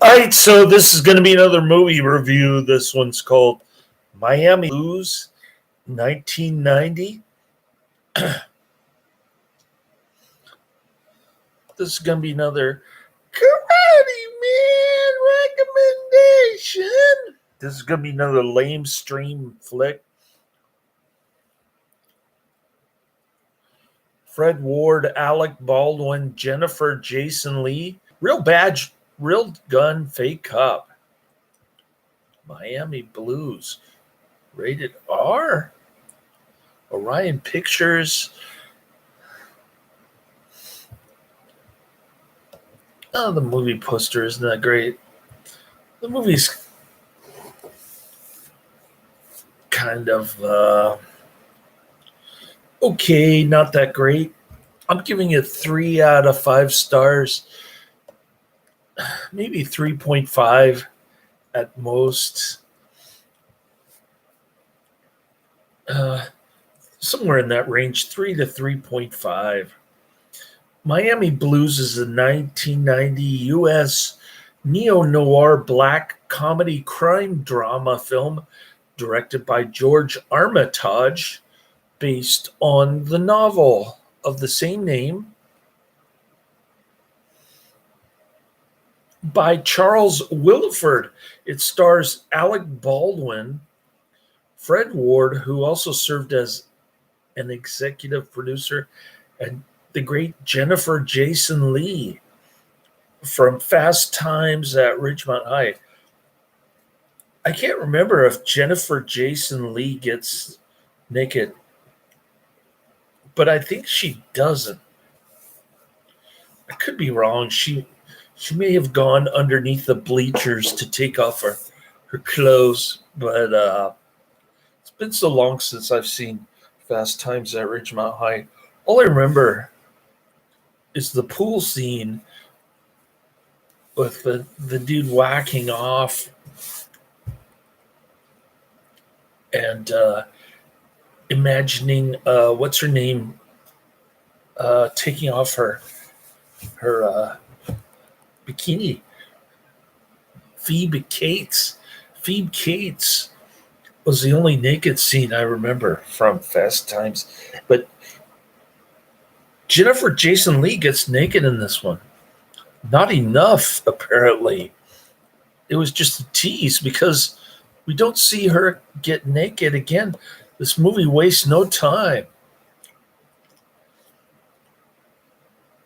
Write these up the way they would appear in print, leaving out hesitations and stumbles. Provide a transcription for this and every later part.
All right, so this is going to be another movie review. This one's called Miami Blues, 1990. This is going to be another Karate Man recommendation. This is going to be another lame stream flick. Fred Ward, Alec, Baldwin, Jennifer, Jason Leigh. Real badge, real gun, fake cop. Miami Blues. Rated R. Orion Pictures. Oh, the movie poster isn't that great. The movie's kind of okay, not that great. I'm giving it 3 out of 5 stars. Maybe 3.5 at most. Somewhere in that range, 3 to 3.5. Miami Blues is a 1990 U.S. neo-noir black comedy crime drama film directed by George Armitage, based on the novel of the same name by Charles Willeford. It stars Alec Baldwin, Fred Ward, who also served as an executive producer, and the great Jennifer Jason Leigh from Fast Times at Ridgemont High. I can't remember if Jennifer Jason Leigh gets naked, but I think she doesn't. I could be wrong. She may have gone underneath the bleachers to take off her clothes, but it's been so long since I've seen Fast Times at Ridgemont High. All I remember is the pool scene with the dude whacking off and imagining what's her name taking off her bikini. Phoebe Cates was the only naked scene I remember from Fast Times, but Jennifer Jason Leigh gets naked in this one. Not enough, apparently. It was just a tease because we don't see her get naked again. This movie wastes no time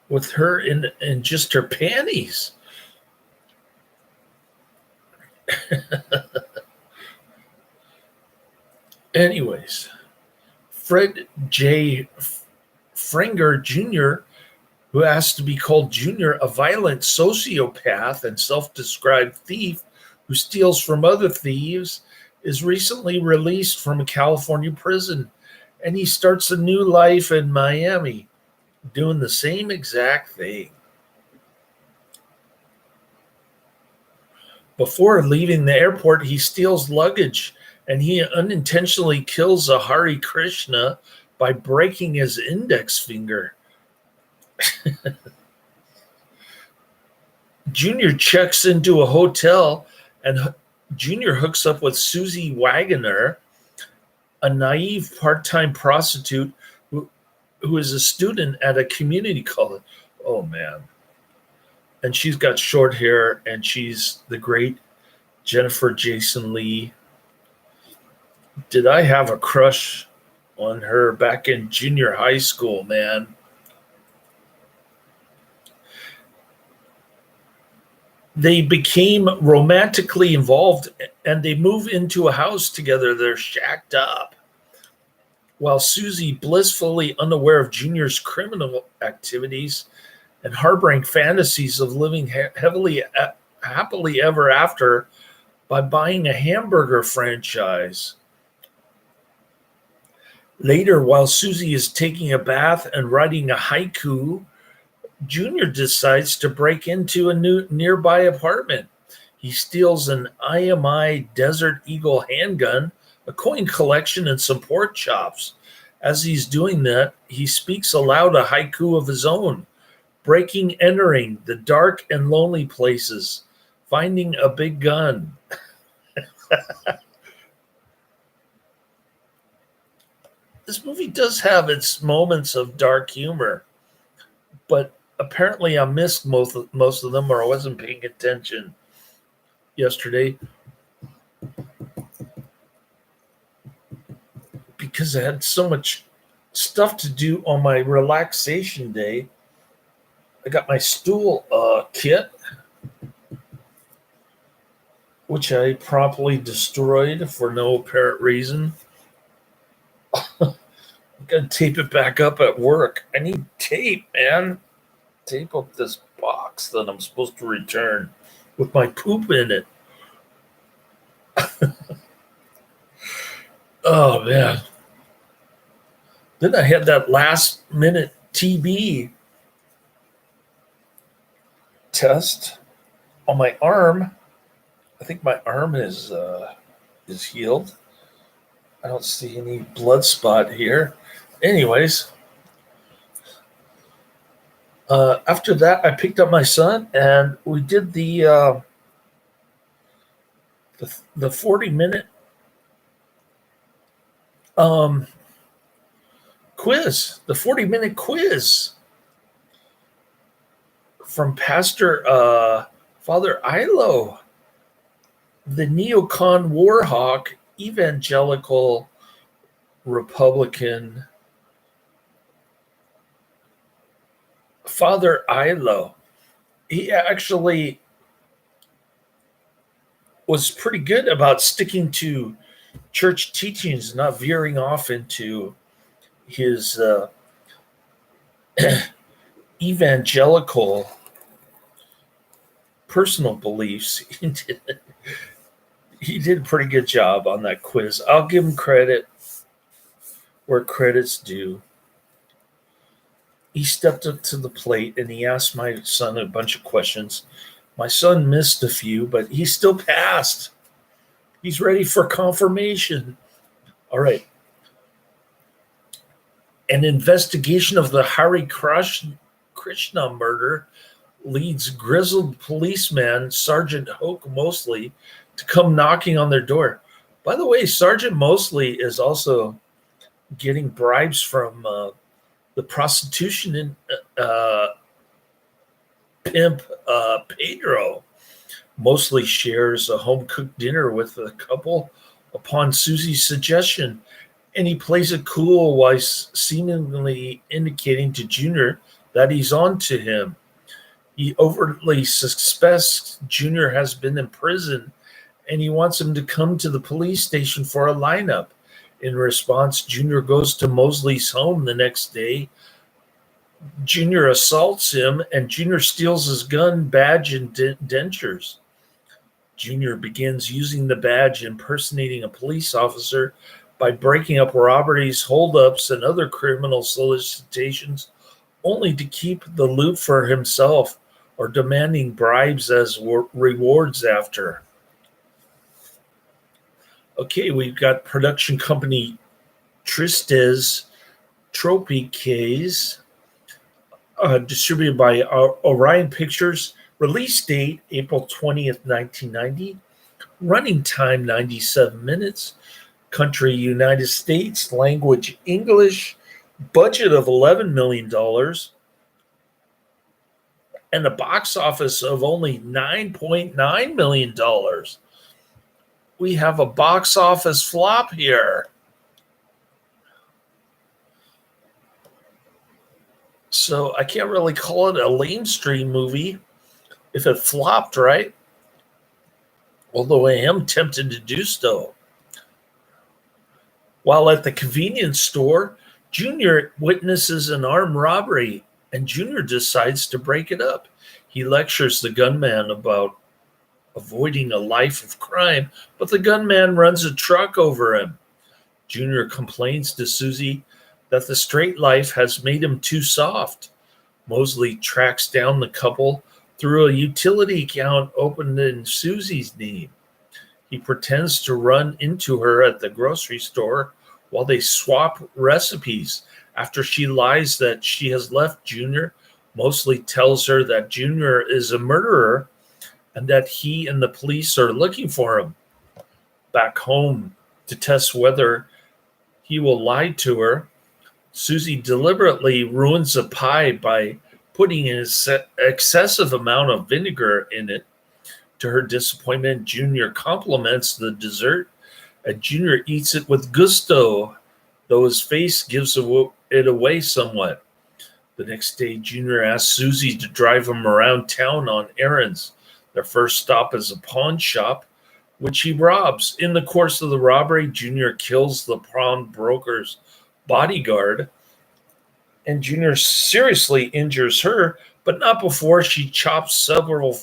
with her in just her panties. Anyways, Fred J. Fringer Jr., who asked to be called Junior, a violent sociopath and self-described thief who steals from other thieves, is recently released from a California prison, and he starts a new life in Miami, doing the same exact thing. Before leaving the airport, he steals luggage, and he unintentionally kills a Hare Krishna by breaking his index finger. Junior checks into a hotel, and Junior hooks up with Susie Wagoner, a naive part-time prostitute who is a student at a community college. Oh, man. And she's got short hair, and she's the great Jennifer Jason Leigh. Did I have a crush on her back in junior high school, man? They became romantically involved, and they move into a house together. They're shacked up, while Susie, blissfully unaware of Junior's criminal activities and harboring fantasies of living happily ever after by buying a hamburger franchise. Later, while Susie is taking a bath and writing a haiku, Junior decides to break into a nearby apartment. He steals an IMI Desert Eagle handgun, a coin collection, and some pork chops. As he's doing that, he speaks aloud a haiku of his own, breaking, entering the dark and lonely places, Finding a Big Gun. This movie does have its moments of dark humor, but apparently I missed most of them, or I wasn't paying attention yesterday because I had so much stuff to do on my relaxation day. I got my stool kit, which I promptly destroyed for no apparent reason. I'm gonna tape it back up at work. I need tape, man. Tape up this box that I'm supposed to return with my poop in it. Oh man. Then I had that last minute TB test on my arm. I think my arm is healed. I don't see any blood spot here. Anyways, after that, I picked up my son and we did the 40-minute quiz, the 40-minute quiz from Pastor Father Ilo, the neocon warhawk, evangelical Republican Father Ilo. He actually was pretty good about sticking to church teachings, not veering off into his evangelical personal beliefs. He did a pretty good job on that quiz. I'll give him credit where credit's due. He stepped up to the plate and he asked my son a bunch of questions. My son missed a few, but he still passed. He's ready for confirmation. All right. An investigation of the Hare Krishna murder leads grizzled policeman Sergeant Hoke Mosley to come knocking on their door. By the way, Sergeant Mosley is also getting bribes from the prostitution pimp Pedro. Mosley shares a home-cooked dinner with a couple upon Susie's suggestion, and he plays it cool while seemingly indicating to Junior that he's on to him. He overtly suspects Junior has been in prison, and he wants him to come to the police station for a lineup. In response, Junior goes to Mosley's home the next day. Junior assaults him, and Junior steals his gun, badge, and dentures. Junior begins using the badge, impersonating a police officer by breaking up robberies, holdups, and other criminal solicitations, only to keep the loot for himself or demanding bribes as rewards after. Okay, we've got production company Tristes Tropiques, distributed by Orion Pictures. Release date April 20th, 1990. Running time 97 minutes. Country United States. Language English. Budget of $11 million. And a box office of only $9.9 million. We have a box office flop here. So I can't really call it a lamestream movie if it flopped, right? Although I am tempted to do so. While at the convenience store, Junior witnesses an armed robbery, and Junior decides to break it up. He lectures the gunman about avoiding a life of crime, but the gunman runs a truck over him. Junior complains to Susie that the straight life has made him too soft. Mosley tracks down the couple through a utility account opened in Susie's name. He pretends to run into her at the grocery store while they swap recipes. After she lies that she has left Junior, Mosley tells her that Junior is a murderer and that he and the police are looking for him back home to test whether he will lie to her. Susie deliberately ruins a pie by putting an excessive amount of vinegar in it. To her disappointment, Junior compliments the dessert, and Junior eats it with gusto, though his face gives it away somewhat. The next day, Junior asks Susie to drive him around town on errands. Their first stop is a pawn shop, which he robs. In the course of the robbery, Junior kills the pawnbroker's bodyguard, and Junior seriously injures her, but not before she chops several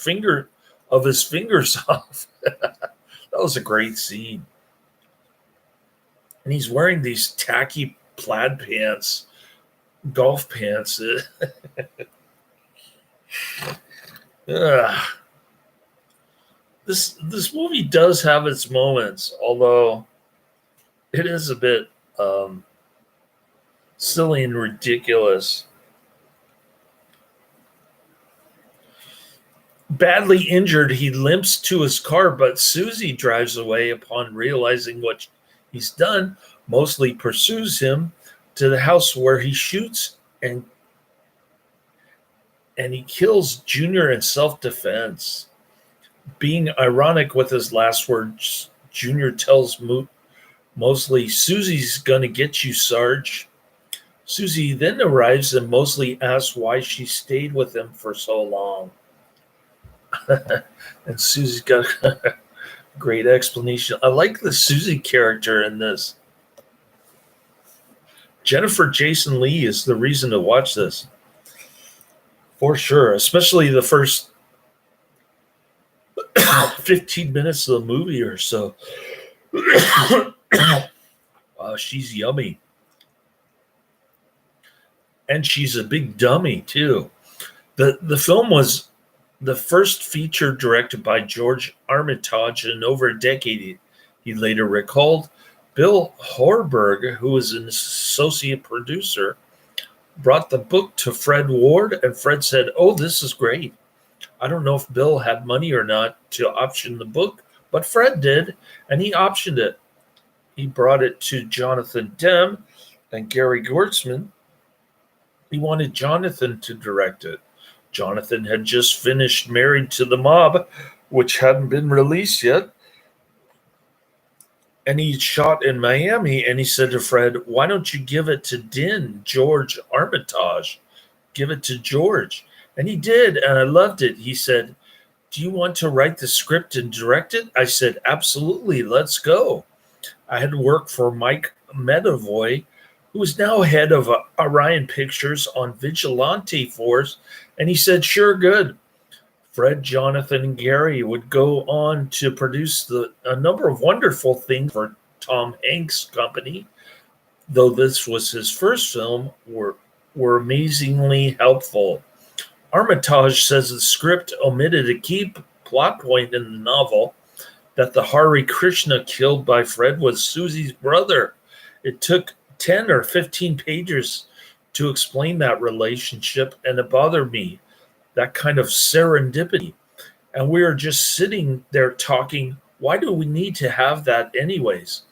of his fingers off. That was a great scene. And he's wearing these tacky plaid pants, golf pants. This movie does have its moments, although it is a bit silly and ridiculous. Badly injured, he limps to his car, but Susie drives away upon realizing what he's done, mostly pursues him to the house where he shoots and he kills Junior in self-defense. Being ironic with his last words, Junior tells Mosley, "Susie's gonna get you, Sarge." Susie then arrives and Mosley asks why she stayed with him for so long. And Susie's got a great explanation. I like the Susie character in this. Jennifer Jason Leigh is the reason to watch this. For sure, especially the first 15 minutes of the movie or so. She's yummy. And she's a big dummy, too. The film was the first feature directed by George Armitage in over a decade, he later recalled. Bill Horberg, who was an associate producer, brought the book to Fred Ward, and Fred said, "Oh, this is great." I don't know if Bill had money or not to option the book, but Fred did, and he optioned it. He brought it to Jonathan Demme and Gary Kurtzman. He wanted Jonathan to direct it. Jonathan had just finished Married to the Mob, which hadn't been released yet. And he shot in Miami, and he said to Fred, "Why don't you give it to George Armitage? Give it to George." And he did, and I loved it. He said, "Do you want to write the script and direct it?" I said, "Absolutely, let's go." I had worked for Mike Medavoy, who is now head of Orion Pictures on Vigilante Force, and he said, "Sure, good." Fred, Jonathan, and Gary would go on to produce a number of wonderful things for Tom Hanks' company, though this was his first film, were amazingly helpful. Armitage says the script omitted a key plot point in the novel, that the Hare Krishna killed by Fred was Susie's brother. It took 10 or 15 pages to explain that relationship, and it bothered me, that kind of serendipity. And we were just sitting there talking, why do we need to have that anyways?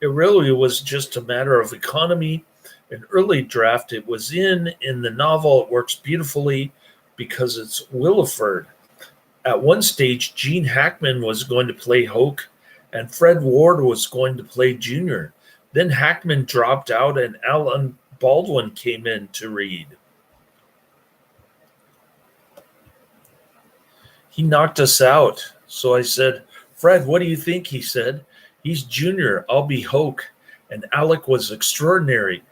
It really was just a matter of economy. An early draft it was in the novel, it works beautifully because it's Williford. At one stage, Gene Hackman was going to play Hoke, and Fred Ward was going to play Junior. Then Hackman dropped out, and Alan Baldwin came in to read. He knocked us out. So I said, "Fred, what do you think?" He said, "He's Junior, I'll be Hoke." And Alec was extraordinary.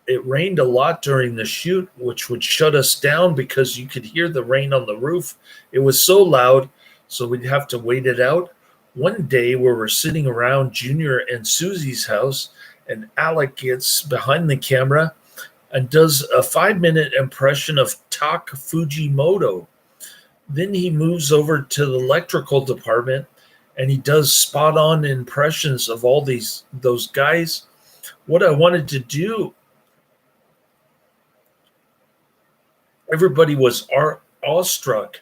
It rained a lot during the shoot, which would shut us down because you could hear the rain on the roof. It was so loud, so we'd have to wait it out. One day we were sitting around Junior and Susie's house, and Alec gets behind the camera and does a 5-minute impression of Tak Fujimoto. Then he moves over to the electrical department, and he does spot-on impressions of all those guys. What I wanted to do, everybody was awestruck.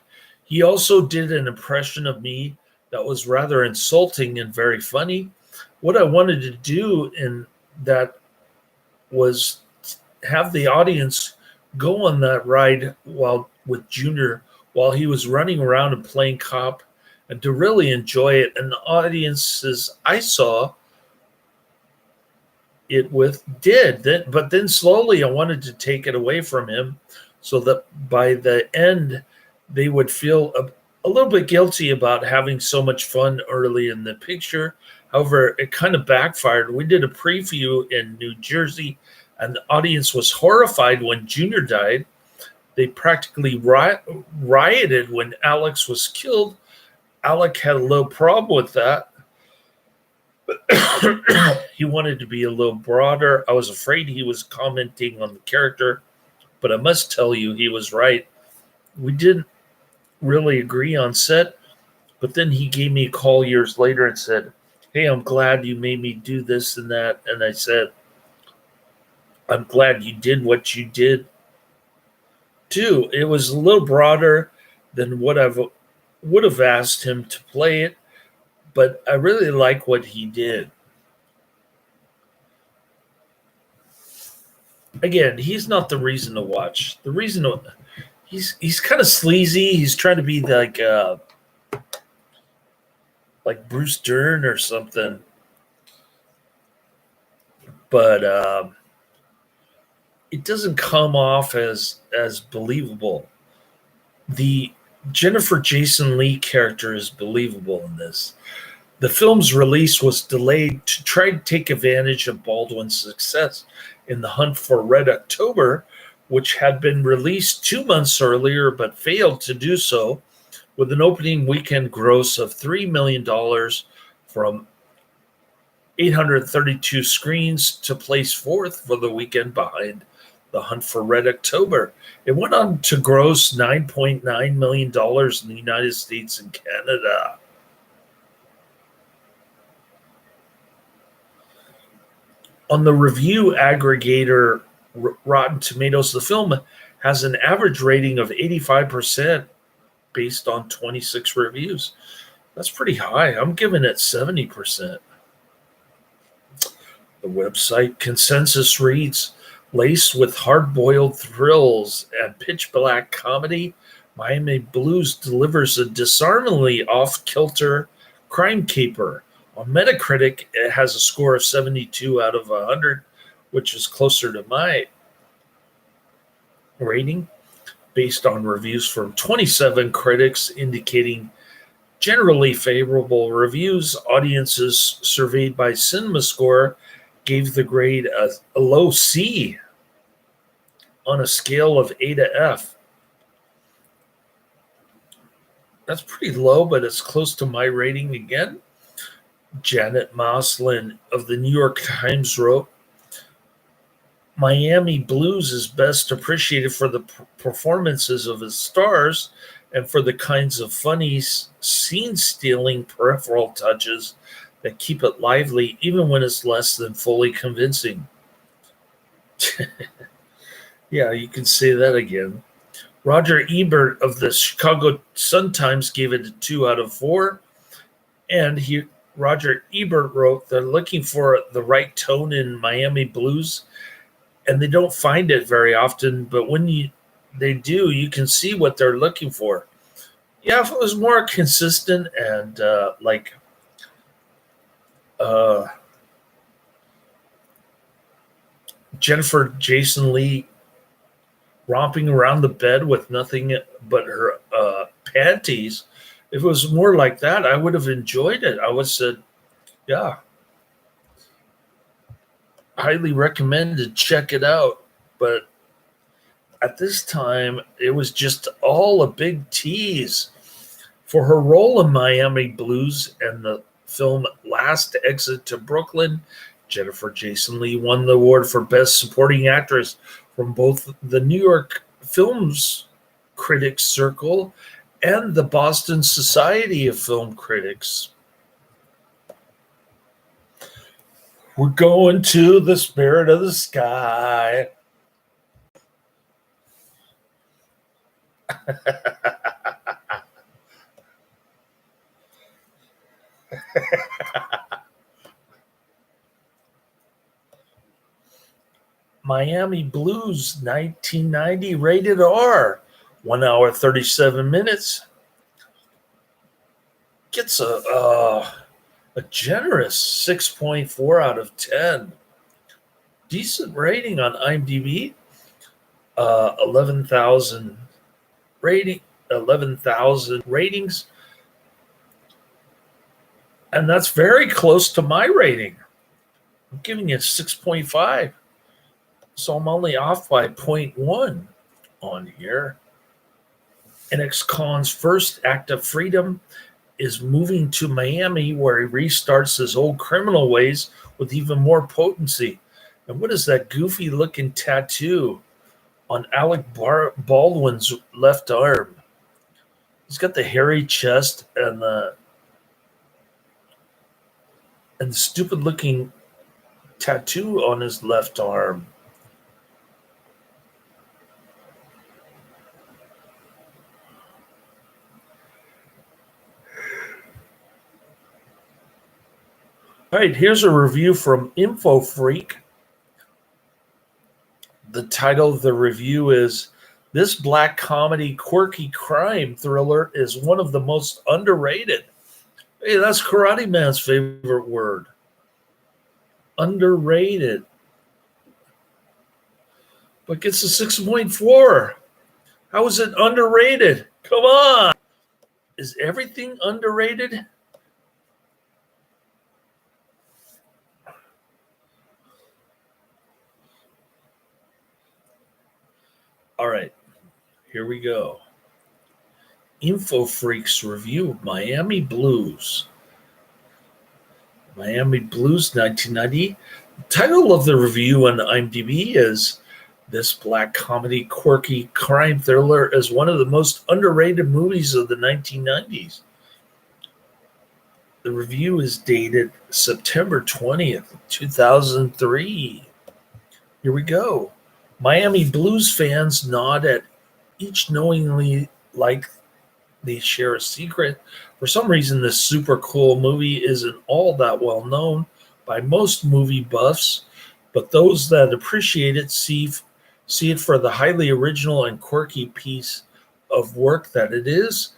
He also did an impression of me that was rather insulting and very funny. What I wanted to do in that was have the audience go on that ride while with Junior while he was running around and playing cop and to really enjoy it. And the audiences I saw it with did that, but then slowly I wanted to take it away from him so that by the end they would feel a little bit guilty about having so much fun early in the picture. However, it kind of backfired. We did a preview in New Jersey, and the audience was horrified when Junior died. They practically rioted when Alex was killed. Alec had a little problem with that. He wanted to be a little broader. I was afraid he was commenting on the character, but I must tell you, he was right. We didn't really agree on set, but then he gave me a call years later and said, "Hey, I'm glad you made me do this and that." And I said, "I'm glad you did what you did too." It was a little broader than what I would have asked him to play it, but I really like what he did. Again, he's not the reason to watch. The reason to, he's kind of sleazy. He's trying to be like Bruce Dern or something, but it doesn't come off as believable. The Jennifer Jason Leigh character is believable in this. The film's release was delayed to try to take advantage of Baldwin's success in The Hunt for Red October, which had been released 2 months earlier but failed to do so, with an opening weekend gross of $3 million from 832 screens to place fourth for the weekend behind The Hunt for Red October. It went on to gross $9.9 million in the United States and Canada. On the review aggregator Rotten Tomatoes, the film has an average rating of 85% based on 26 reviews. That's pretty high. I'm giving it 70%. The website consensus reads, laced with hard-boiled thrills and pitch-black comedy, Miami Blues delivers a disarmingly off-kilter crime caper. On Metacritic, it has a score of 72 out of 100, which is closer to my rating, based on reviews from 27 critics indicating generally favorable reviews. Audiences surveyed by CinemaScore gave the grade a low C on a scale of A to F. That's pretty low, but it's close to my rating again. Janet Moslin of the New York Times wrote, Miami Blues is best appreciated for the performances of its stars and for the kinds of funny, scene-stealing peripheral touches that keep it lively even when it's less than fully convincing. Yeah, you can say that again. Roger Ebert of the Chicago Sun-Times gave it a 2 out of 4, and Roger Ebert wrote, they're looking for the right tone in Miami Blues, and they don't find it very often, but when they do, you can see what they're looking for. Yeah, if it was more consistent and Jennifer Jason Leigh romping around the bed with nothing but her panties, if it was more like that, I would have enjoyed it. I would have said, yeah, highly recommended, check it out. But at this time, it was just all a big tease. For her role in Miami Blues and the film Last Exit to Brooklyn, Jennifer Jason Leigh won the award for Best Supporting Actress from both the New York Films Critics Circle and the Boston Society of Film Critics. We're going to the Spirit of the Sky. Miami Blues 1990 rated R, 1 hour 37 minutes. Gets a generous 6.4 out of 10. Decent rating on IMDb. 11,000 rating, 11,000 ratings, and that's very close to my rating. I'm giving it 6.5, so I'm only off by 0.1 on here. And ex-con's first act of freedom is moving to Miami, where he restarts his old criminal ways with even more potency. And what is that goofy looking tattoo on Alec Baldwin's left arm? He's got the hairy chest and the stupid looking tattoo on his left arm. All right, here's a review from Info Freak. The title of the review is "This black comedy quirky crime thriller is one of the most underrated." Hey, that's Karate Man's favorite word. Underrated. But gets a 6.4. How is it underrated? Come on. Is everything underrated? All right, here we go. Info Freak's review of Miami Blues. Miami Blues 1990. The title of the review on IMDb is "This black comedy quirky crime thriller is one of the most underrated movies of the 1990s." The review is dated September 20th, 2003. Here we go. Miami Blues fans nod at each knowingly like they share a secret. For some reason, this super cool movie isn't all that well known by most movie buffs, but those that appreciate it see it for the highly original and quirky piece of work that it is.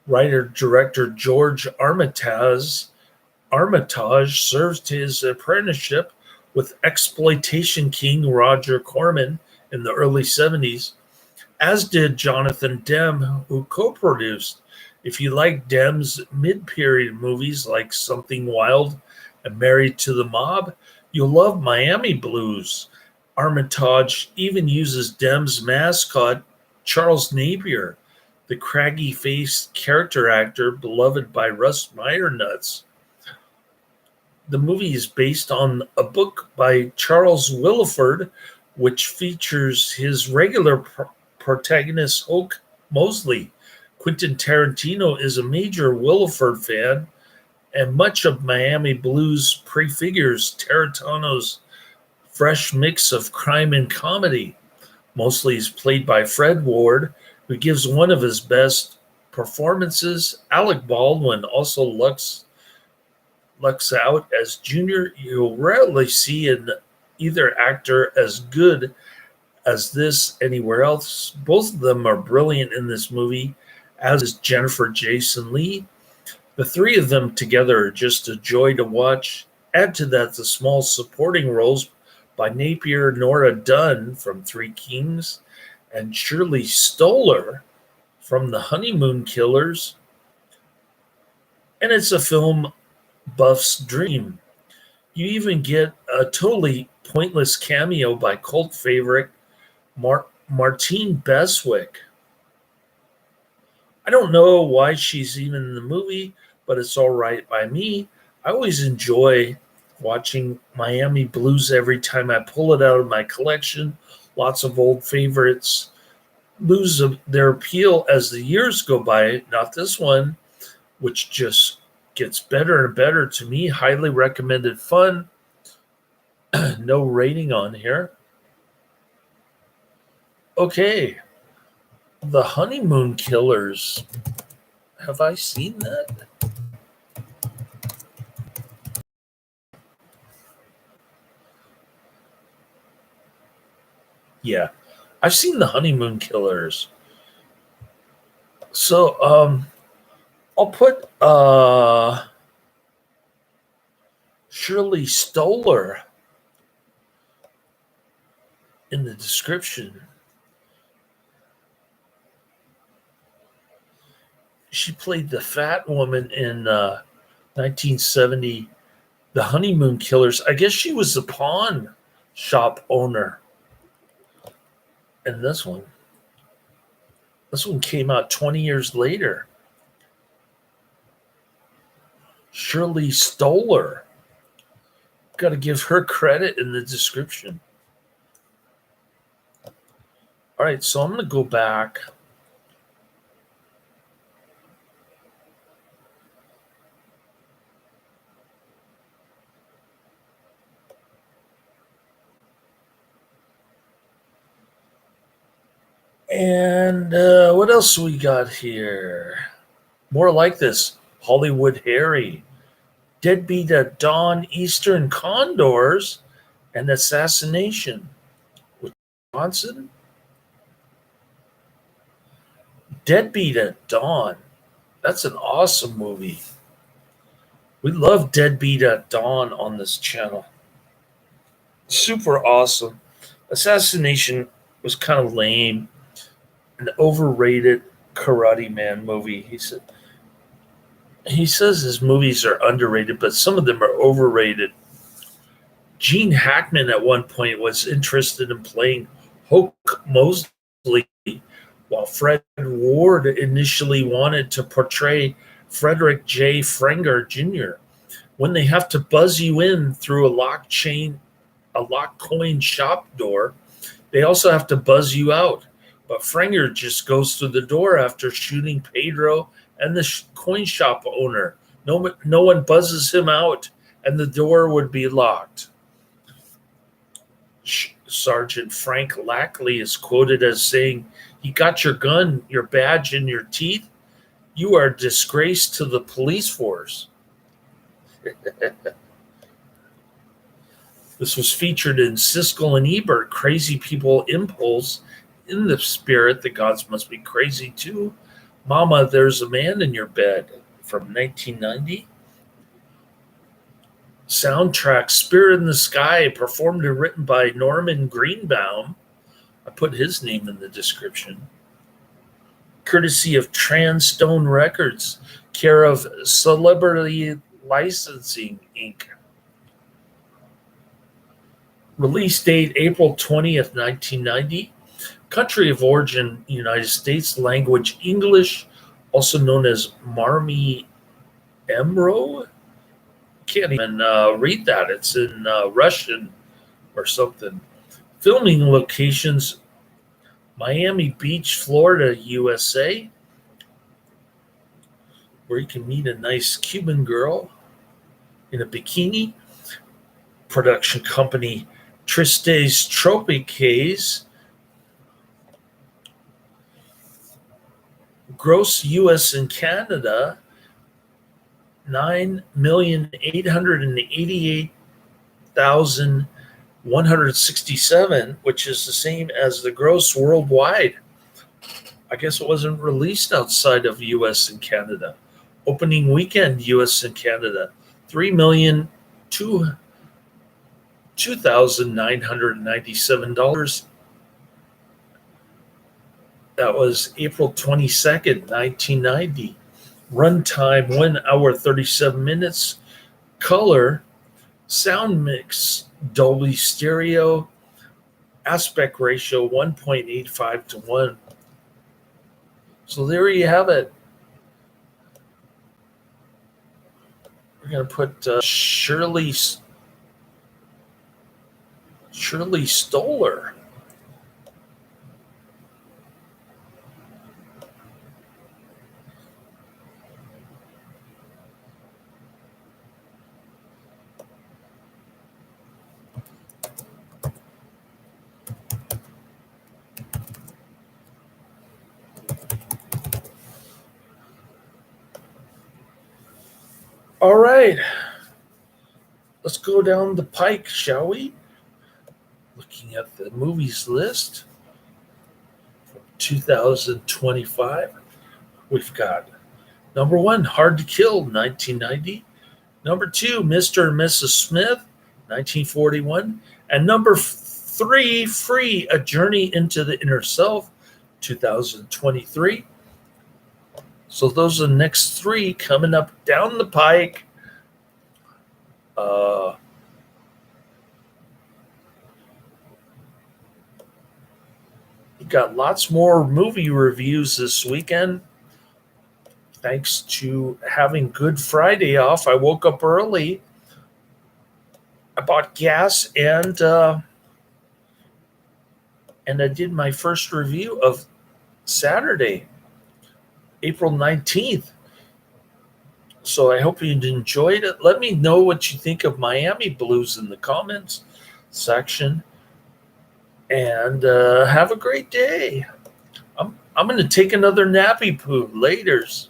Writer-director George Armitage served his apprenticeship with exploitation king Roger Corman in the early 70s, as did Jonathan Demme, who co-produced. If you like Demme's mid-period movies like Something Wild and Married to the Mob, you'll love Miami Blues. Armitage even uses Demme's mascot, Charles Napier, the craggy-faced character actor beloved by Russ Meyer nuts. The movie is based on a book by Charles Willeford, which features his regular protagonist, Hoke Mosley. Quentin Tarantino is a major Willeford fan, and much of Miami Blues prefigures Tarantino's fresh mix of crime and comedy. Mosley is played by Fred Ward, who gives one of his best performances. Alec Baldwin also lucks out as Junior. You'll rarely see an either actor as good as this anywhere else. Both of them are brilliant in this movie, as is Jennifer Jason Leigh. The three of them together are just a joy to watch. Add to that the small supporting roles by Napier, Nora Dunn from Three Kings, and Shirley Stoller from The Honeymoon Killers, and it's a film buff's dream. You even get a totally pointless cameo by cult favorite Martine Beswick. I don't know why she's even in the movie, but it's all right by me. I always enjoy watching Miami Blues every time I pull it out of my collection. Lots of old favorites lose their appeal as the years go by. Not this one, which just gets better and better to me. Highly recommended fun. No rating on here. Okay. The Honeymoon Killers. Have I seen that? Yeah, I've seen the Honeymoon Killers. So I'll put Shirley Stoller in the description. She played the fat woman in 1970, The Honeymoon Killers. I guess she was the pawn shop owner. And this one came out 20 years later. Shirley Stoller. Got to give her credit in the description. All right, so I'm going to go back. And what else we got here? More like this. Hollywood Harry. Deadbeat at Dawn, Eastern Condors, and Assassination. Wisconsin? Deadbeat at Dawn. That's an awesome movie. We love Deadbeat at Dawn on this channel. Super awesome. Assassination was kind of lame. An overrated Karate Man movie. He says his movies are underrated, but some of them are overrated. Gene Hackman at one point was interested in playing Hoke Mosley, while Fred Ward initially wanted to portray Frederick J. Frenger Jr. When they have to buzz you in through a lock coin shop door, they also have to buzz you out. But Frenger just goes through the door after shooting Pedro and the coin shop owner. No one buzzes him out, and the door would be locked. Sergeant Frank Lackley is quoted as saying, "He got your gun, your badge, and your teeth. You are a disgrace to the police force." This was featured in Siskel and Ebert, Crazy People Impulse, In the Spirit, The Gods Must Be Crazy Too, Mama, There's a Man in Your Bed from 1990. Soundtrack Spirit in the Sky, performed and written by Norman Greenbaum. I put his name in the description. Courtesy of Transstone Records, care of Celebrity Licensing, Inc. Release date April 20th, 1990. Country of origin, United States. Language, English, also known as Marmy Emro. Can't even read that. It's in Russian or something. Filming locations, Miami Beach, Florida, USA, where you can meet a nice Cuban girl in a bikini. Production company, Tristes Tropiques. Gross U.S. and Canada, 9,888,167, which is the same as the gross worldwide. I guess it wasn't released outside of U.S. and Canada. Opening weekend, U.S. and Canada, 3,002,997. That was April 22nd, 1990. Runtime 1 hour 37 minutes. Color, sound mix, Dolby Stereo, aspect ratio 1.85 to 1. So there you have it. We're going to put Shirley Stoller. All right. Let's go down the pike, shall we? Look looking at the movies list from 2025. We've got number 1, Hard to Kill, 1990. Number 2, Mr. and Mrs. Smith, 1941. And number 3, Free, A Journey into the Inner Self, 2023. So those are the next 3 coming up down the pike. Got lots more movie reviews this weekend. Thanks to having Good Friday off, I woke up early. I bought gas and I did my first review of Saturday, April 19th. So I hope you enjoyed it. Let me know what you think of Miami Blues in the comments section. And have a great day. I'm going to take another nappy poo. Laters.